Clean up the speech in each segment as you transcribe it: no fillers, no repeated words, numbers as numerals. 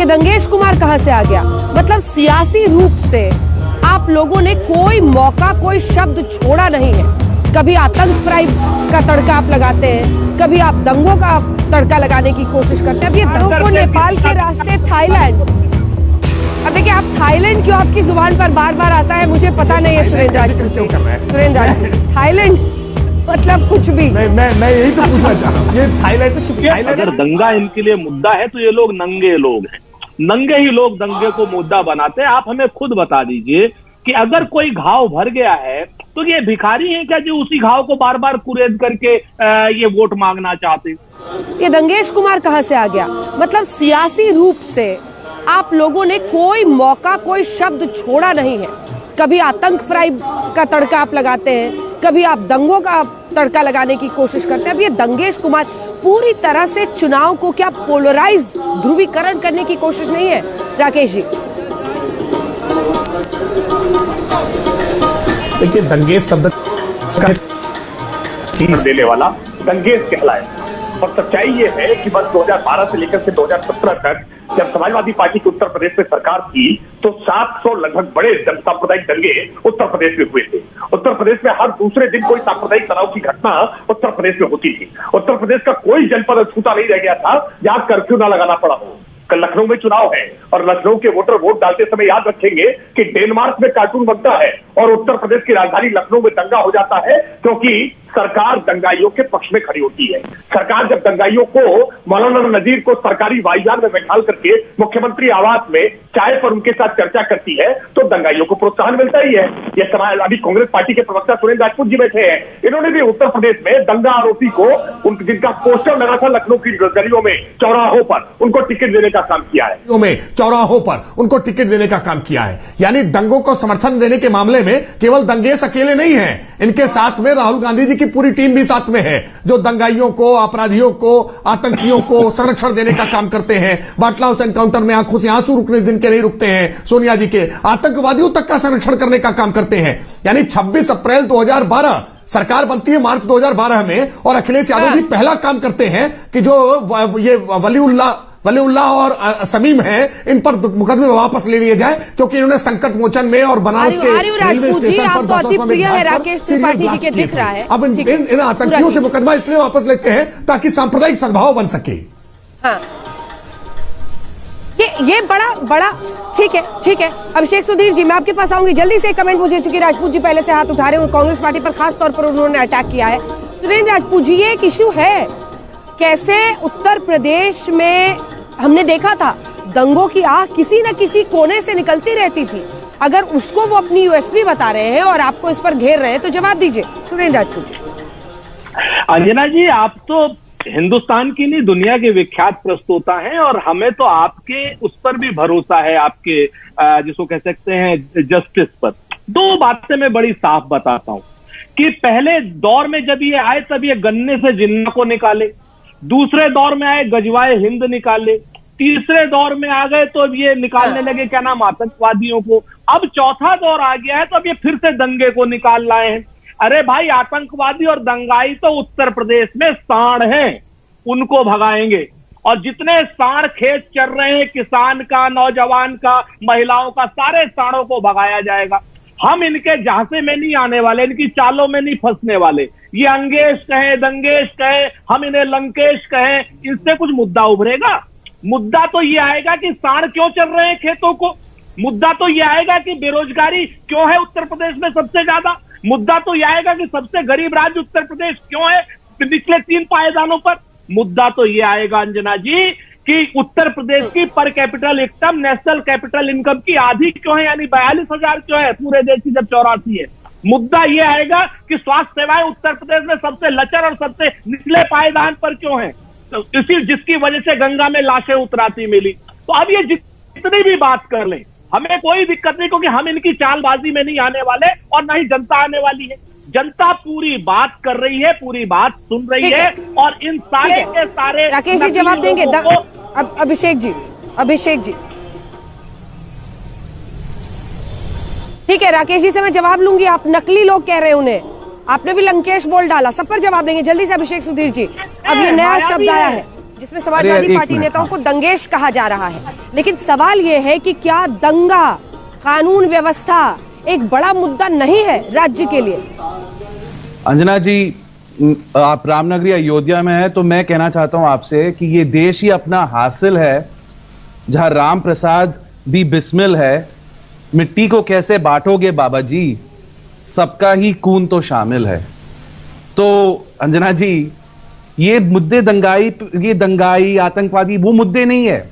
ये दंगेश कुमार कहां से आ गया? मतलब सियासी रूप से आप लोगों ने कोई मौका, कोई शब्द छोड़ा नहीं है। कभी आतंक फ्राई का तड़का आप लगाते हैं, कभी आप दंगों का तड़का लगाने की कोशिश करते हैं। अब ये दंगों, नेपाल के रास्ते थाईलैंड। अब देखिए, आप थाईलैंड क्यों आपकी जुबान पर बार बार आता है मुझे पता नहीं है। सुरेंद्र राजपूत, थाईलैंड मतलब कुछ भी। मैं यही तो पूछना चाह रहा हूँ, ये थाईलैंड कुछ भी। अगर दंगा इनके लिए मुद्दा है तो ये लोग नंगे लोग हैं, नंगे ही लोग दंगे को मुद्दा बनाते हैं। आप हमें खुद बता दीजिए कि अगर कोई घाव भर गया है तो ये भिखारी हैं क्या जो उसी घाव को बार बार कुरेद करके ये वोट मांगना चाहते? ये दंगेश कुमार कहां से आ गया? मतलब सियासी रूप से आप लोगों ने कोई मौका, कोई शब्द छोड़ा नहीं है। कभी आतंक फ्राई का तड़का आप लगाते हैं, कभी आप दंगों का तड़का लगाने की कोशिश करते हैं। अब ये दंगेश कुमार पूरी तरह से चुनाव को क्या पोलराइज, ध्रुवीकरण करने की कोशिश नहीं है? राकेश जी, देखिए, दंगेश शब्द देने वाला दंगेश कहलाए। और सच्चाई ये है कि बस 2012 से लेकर के 2017 तक जब समाजवादी पार्टी की उत्तर प्रदेश में सरकार थी तो 700 लगभग बड़े सांप्रदायिक दंगे उत्तर प्रदेश में हुए थे। उत्तर प्रदेश में हर दूसरे दिन कोई सांप्रदायिक तनाव की घटना उत्तर प्रदेश में होती थी। उत्तर प्रदेश का कोई जनपद छूटा नहीं रह गया था जहां कर्फ्यू ना लगाना पड़ा हो। कल लखनऊ में चुनाव है और लखनऊ के वोटर वोट डालते समय याद रखेंगे कि डेनमार्क में कार्टून बनता है और उत्तर प्रदेश की राजधानी लखनऊ में दंगा हो जाता है क्योंकि सरकार दंगाइयों के पक्ष में खड़ी होती है। सरकार जब दंगाइयों को, मौलाना नजीर को सरकारी वाईजान में बैठाल करके मुख्यमंत्री आवास में चाय पर उनके साथ चर्चा करती है तो दंगाइयों को प्रोत्साहन मिलता ही है। यह समाज अभी कांग्रेस पार्टी के प्रवक्ता सुरेंद्र राजपूत जी बैठे हैं, इन्होंने भी उत्तर प्रदेश में दंगा आरोपी को, जिनका पोस्टर लगा था लखनऊ की गलियों में, चौराहों पर, उनको टिकट देने का काम किया है। चौराहों पर उनको टिकट देने का काम किया है। यानी दंगों को समर्थन देने के मामले में केवल दंगेश अकेले नहीं है, इनके साथ में राहुल गांधी जी की पूरी टीम भी साथ में है, जो दंगाइयों को, अपराधियों को, आतंकियों को संरक्षण देने का काम करते हैं। बाटला हाउस एनकाउंटर में आंखों से आंसू रुकने जिनके नहीं रुकते हैं, सोनिया जी के, आतंकवादियों तक का संरक्षण करने का काम करते हैं। यानी 26 अप्रैल 2012 सरकार बनती है मार्च 2012 में और अखिलेश यादव जी पहला काम करते हैं कि जो ये वलीउल्लाह और समीम है इन पर मुकदमे वापस ले लिए जाए क्योंकि इन्होंने संकट मोचन में और बनारस के रेलवे स्टेशन पर अब इन आतंकियों से मुकदमा इसलिए वापस लेते हैं ताकि सांप्रदायिक सद्भाव बन सके। हाँ, ये बड़ा ठीक है। अभिषेक सुधीर जी, मैं आपके पास आऊंगी जल्दी से। कमेंट मुझे, चूंकि राजपूत जी पहले से हाथ उठा रहे हैं, कांग्रेस पार्टी पर खास तौर पर उन्होंने अटैक किया है। सुरेंद्र राजपूत जी, ये एक इश्यू है, कैसे उत्तर प्रदेश में हमने देखा था दंगों की आग किसी न किसी कोने से निकलती रहती थी। अगर उसको वो अपनी यूएसपी बता रहे हैं और आपको इस पर घेर रहे हैं तो जवाब दीजिए सुरेंद्र राजपूत जी। अंजना जी, आप तो हिंदुस्तान की नहीं दुनिया के विख्यात प्रस्तोता हैं और हमें तो आपके उस पर भी भरोसा है, आपके जिसको कह सकते हैं जस्टिस पर। दो बातें मैं बड़ी साफ बताता हूं कि पहले दौर में जब ये आए तब ये गन्ने से जिन्ना को निकाले, दूसरे दौर में आए गजवाए हिंद निकाले, तीसरे दौर में आ गए तो अब ये निकालने लगे क्या नाम आतंकवादियों को, अब चौथा दौर आ गया है तो अब ये फिर से दंगे को निकाल लाए हैं। अरे भाई, आतंकवादी और दंगाई तो उत्तर प्रदेश में सांड हैं, उनको भगाएंगे। और जितने सांड खेत चल रहे हैं, किसान का, नौजवान का, महिलाओं का, सारे सांडों को भगाया जाएगा। हम इनके झांसे में नहीं आने वाले, इनकी चालों में नहीं फंसने वाले। ये अंगेश कहे, दंगेश कहे, हम इन्हें लंकेश कहें, इससे कुछ मुद्दा उभरेगा? मुद्दा तो ये आएगा कि सांड क्यों चल रहे हैं खेतों को, मुद्दा तो ये आएगा कि बेरोजगारी क्यों है उत्तर प्रदेश में सबसे ज्यादा, मुद्दा तो ये आएगा कि सबसे गरीब राज्य उत्तर प्रदेश क्यों है निचले 3 पायदानों पर। मुद्दा तो ये आएगा अंजना जी कि उत्तर प्रदेश की पर capital income, national capital income की आधी क्यों है, यानी 42,000 क्यों है पूरे देश की जब 84 है। मुद्दा ये आएगा कि स्वास्थ्य सेवाएं उत्तर प्रदेश में सबसे लचर और सबसे निचले पायदान पर क्यों है, तो इसी जिसकी वजह से गंगा में लाशें उतराती मिली। तो अब ये जितनी भी बात कर लें, हमें कोई दिक्कत नहीं, क्योंकि हम इनकी चालबाजी में नहीं आने वाले और ना ही जनता आने वाली है। जनता पूरी बात कर रही है, पूरी बात सुन रही है और इन सारे के सारे राकेश जी जवाब देंगे। अभिषेक जी ठीक है, राकेश जी से मैं जवाब लूंगी। आप नकली लोग कह रहे हैं उन्हें, आपने भी लंकेश बोल डाला, सब पर जवाब देंगे जल्दी से। अभिषेक सुधीर जी, अब ये नया शब्द आया है, जिसमें समाजवादी पार्टी नेताओं को दंगेश कहा जा रहा है। लेकिन सवाल यह है कि क्या दंगा, कानून व्यवस्था एक बड़ा मुद्दा नहीं है राज्य के लिए? अंजना जी, आप रामनगरी अयोध्या में है तो मैं कहना चाहता हूं आपसे कि ये देश ही अपना हासिल है जहां राम प्रसाद भी बिस्मिल है। मिट्टी को कैसे बांटोगे बाबा जी, सबका ही खून तो शामिल है। तो अंजना जी, ये मुद्दे दंगाई आतंकवादी वो मुद्दे नहीं है।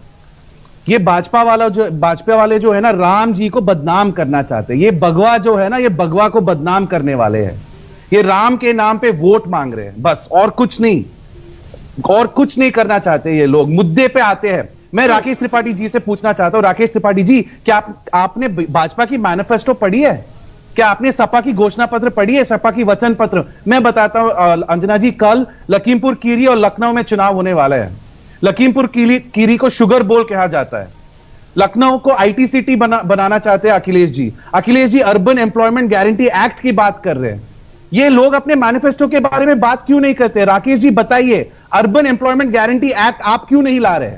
ये भाजपा वाले जो है ना, राम जी को बदनाम करना चाहते हैं। ये भगवा जो है ना, ये भगवा को बदनाम करने वाले हैं। ये राम के नाम पे वोट मांग रहे हैं बस, और कुछ नहीं, और कुछ नहीं करना चाहते ये लोग। मुद्दे पे आते हैं। मैं राकेश त्रिपाठी जी से पूछना चाहता हूं, राकेश त्रिपाठी जी, क्या आपने भाजपा की मैनिफेस्टो पढ़ी है? क्या आपने सपा की घोषणा पत्र पढ़ी है, सपा की वचन पत्र? मैं बताता हूं अंजना जी, कल लखीमपुर खीरी और लखनऊ में चुनाव होने वाला है। लखीमपुर खीरी को शुगर बोल कहा जाता है। लखनऊ को आईटी सिटी बनाना चाहते हैं Akhilesh ji. Akhilesh ji urban employment guarantee act की बात कर रहे हैं। ये लोग अपने मैनिफेस्टो के बारे में बात क्यों नहीं करते? राकेश जी बताइए, अर्बन एम्प्लॉयमेंट गारंटी एक्ट आप क्यों नहीं ला रहे?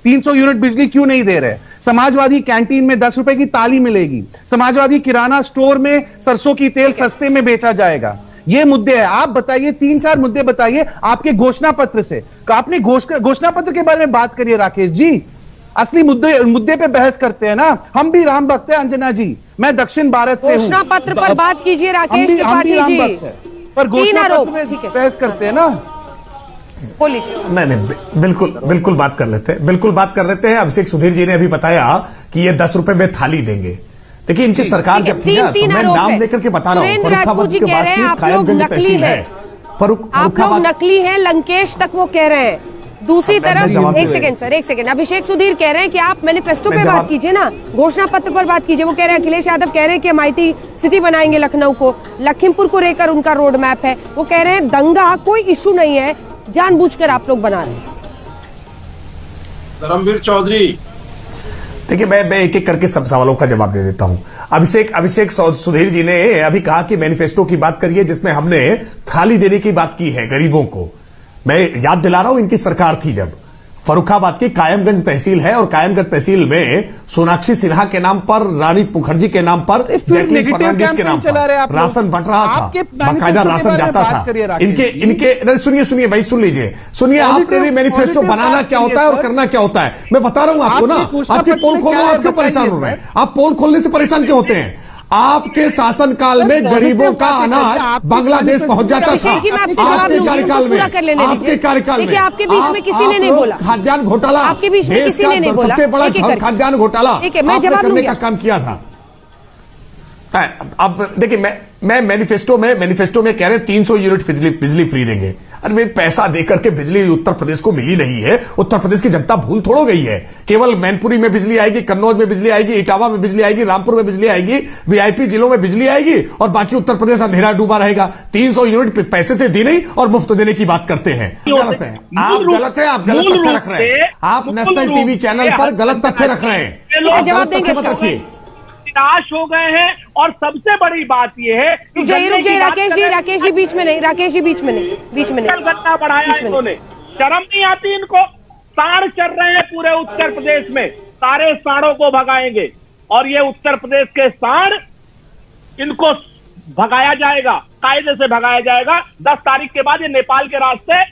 300 यूनिट बिजली क्यों नहीं दे रहे? समाजवादी कैंटीन में 10 रुपए की थाली मिलेगी। समाजवादी किराना स्टोर में सरसों की तेल सस्ते में बेचा जाएगा। ये मुद्दे हैं। आप बताइए, 3-4 मुद्दे बताइए आपके घोषणा पत्र से। आपने घोषणा पत्र के बारे में बात करिए राकेश जी। असली मुद्दे पे बहस करते हैं ना। हम भी राम भक्त हैं अंजना जी, मैं दक्षिण भारत से हूं। घोषणा पत्र पर बात कीजिए राकेश त्रिपाठी जी, पर घोषणा पत्र में बहस करते हैं ना। बोलिए। नहीं, बिल्कुल बात कर लेते हैं। अभिषेक सुधीर जी ने अभी बताया कि ये 10 रुपए में थाली देंगे। देखिए, इनकी सरकार जब थी ना, तो मैं नाम लेकर के बता रहा हूँ। फर्रुखाबाद की बात की, कायमगंज तहसील है। आप लोग नकली हैं, लंकेश तक वो कह रहे हैं। दूसरी तरफ एक सेकंड, अभिषेक सुधीर कह रहे हैं कि आप मैनिफेस्टो पे बात कीजिए ना, घोषणा पत्र पर बात कीजिए। वो कह रहे हैं, अखिलेश यादव कह रहे हैं कि हम आईटी सिटी बनाएंगे लखनऊ को, लखीमपुर को लेकर उनका रोड मैप है। वो कह रहे हैं दंगा कोई इशू नहीं है, जानबूझकर आप लोग बना रहे हैं। धर्मवीर चौधरी, देखिए, मैं एक एक करके सब सवालों का जवाब दे देता हूं। अभिषेक सुधीर जी ने अभी कहा कि मैनिफेस्टो की बात करिए जिसमें हमने थाली देने की बात की है गरीबों को। मैं याद दिला रहा हूं, इनकी सरकार थी जब। फर्रुखाबाद की कायमगंज तहसील है और कायमगंज तहसील में सोनाक्षी सिन्हा के नाम पर, रानी मुखर्जी के नाम पर, जैकलीन फर्नांडिस के नाम पर राशन बंट रहा था, बाकायदा राशन जाता था। इनके सुनिए भाई, सुन लीजिए, सुनिए। आपने मैनिफेस्टो बनाना क्या होता है और करना क्या होता है मैं बता रहा हूं आपको ना। आपकी पोल खोलना, आप क्यों परेशान हो रहे हैं? आप पोल खोलने से परेशान क्यों होते हैं? आपके शासनकाल में गरीबों का अनाज बांग्लादेश पहुंच जाता था। आपके कार्यकाल में, देखिए, आपके बीच में किसी ने नहीं बोला खाद्यान्न घोटाला, आपके बीच में किसी ने नहीं बोला, सबसे बड़ा खाद्यान्न घोटाला मैं जवाब करने का काम किया था। अब देखिए, मैं मैनिफेस्टो में कह रहे हैं 300 यूनिट बिजली फ्री देंगे। अरे भाई, पैसा देकर के बिजली उत्तर प्रदेश को मिली नहीं है। उत्तर प्रदेश की जनता भूल थोड़ो गई है। केवल मैनपुरी में बिजली आएगी, कन्नौज में बिजली आएगी, इटावा में बिजली आएगी, रामपुर में बिजली आएगी, वीआईपी जिलों में बिजली आएगी और बाकी उत्तर प्रदेश अंधेरा डूबा रहेगा। 300 यूनिट पैसे से दी नहीं और मुफ्त देने की बात करते हैं। गलत है, आप गलत तथ्य रख रहे हैं। आप नेशनल टीवी चैनल पर गलत तथ्य रख रहे हैं। जवाब देंगे इसका। रखिए, निराश हो गए हैं। और सबसे बड़ी बात यह है कि रुक जाइए राकेश जी बीच में नहीं, घटना बढ़ाया इन्होंने। शर्म नहीं आती इनको? साड़ चल रहे हैं पूरे उत्तर प्रदेश में, सारे साड़ों को भगाएंगे और ये उत्तर प्रदेश के साड़, इनको भगाया जाएगा, कायदे से भगाया जाएगा। 10 तारीख के बाद ये नेपाल के रास्ते।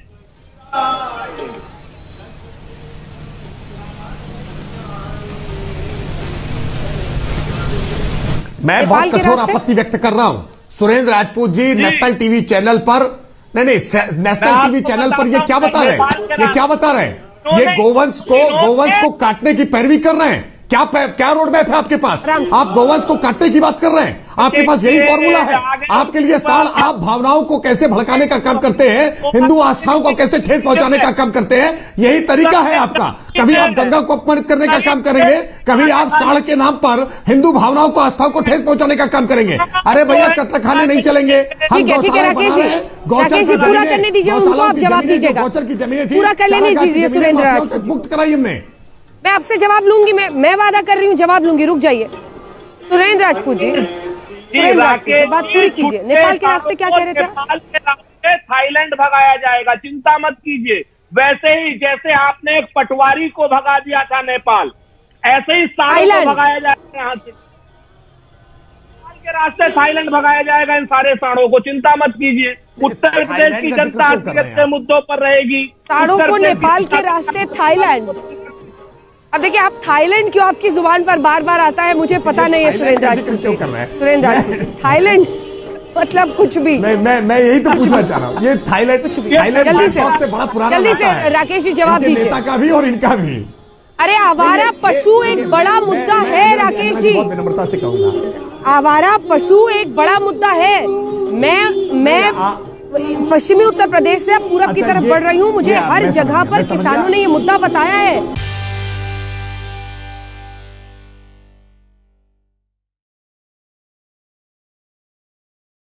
मैं बहुत कठोर आपत्ति व्यक्त कर रहा हूं। Surendra Rajput ji national TV channel पर, नहीं, नेशनल टीवी चैनल पर ये क्या बता रहे हैं? ये गोवंश को काटने की पैरवी कर रहे हैं। क्या रोड मैप है आपके पास? आप गोवंश को काटने की बात कर रहे हैं। आपके पास यही फॉर्मूला है आपके लिए। साल आप भावनाओं को कैसे भड़काने का काम करते हैं, हिंदू आस्थाओं को कैसे ठेस पहुंचाने का काम करते हैं, यही तरीका है आपका। कभी आप गंगा को अपमानित करने का काम करेंगे, कभी आप साड़ के नाम पर हिंदू भावनाओं को, आस्थाओं को ठेस पहुंचाने का काम करेंगे। अरे भैया, कत्लखाने नहीं चलेंगे। हम राकेश जी पूरा करने दीजिए उनको, आप जवाब दीजिएगा। गौचर की जमीनें थी, पूरा कर लेने दीजिए सुरेंद्र राजपूत। मुक्त कराई हमने। मैं आपसे जवाब लूंगी, मैं वादा कर रही हूँ जवाब लूंगी। रुक जाइए सुरेंद्र राजपूत जी, बात पूरी कीजिए। नेपाल के रास्ते क्या कह रहे थे? नेपाल के रास्ते थाईलैंड भगाया जाएगा, चिंता मत कीजिए। वैसे ही जैसे आपने एक पटवारी को भगा दिया था नेपाल, ऐसे ही सारों थाईलैंड। को भगाया जाएगा यहाँ से, नेपाल के रास्ते थाईलैंड भगाया जाएगा इन सारे साड़ों को, चिंता मत कीजिए। उत्तर प्रदेश थाईलैंड की का जनता जिक्र क्यों कर रहे हैं हकीकत के आप? मुद्दों पर रहेगी। साड़ों उत्तर को प्रदेश की नेपाल के जनता- रास्ते थाईलैंड। अब देखिए, आप थाईलैंड क्यों आपकी जुबान पर बार बार आता है मुझे पता नहीं है थाईलैंड सुरेंद्र का जिक्र क्यों कर रहे हैं? राजपूत। सुरेंद्र राजपूत, थाईलैंड मतलब कुछ भी। मैं यही तो पूछना चाह रहा हूँ, ये थाईलैंड जल्दी से, बैंकॉक से बड़ा पुराना जल्दी से नाता है। राकेश जी जवाब इनके दीजिए। नेता का भी और इनका भी। अरे आवारा पशु एक बड़ा मुद्दा है राकेश जी, बहुत विनम्रता से कहूंगा, आवारा पशु एक बड़ा मुद्दा है। मैं पश्चिमी उत्तर प्रदेश से अब पूरब की अच्छा, तरफ ये- बढ़ रही हूँ, मुझे ये हर मैं समझ जगह गया, पर मैं समझ किसानों गया। ने ये मुद्दा बताया है।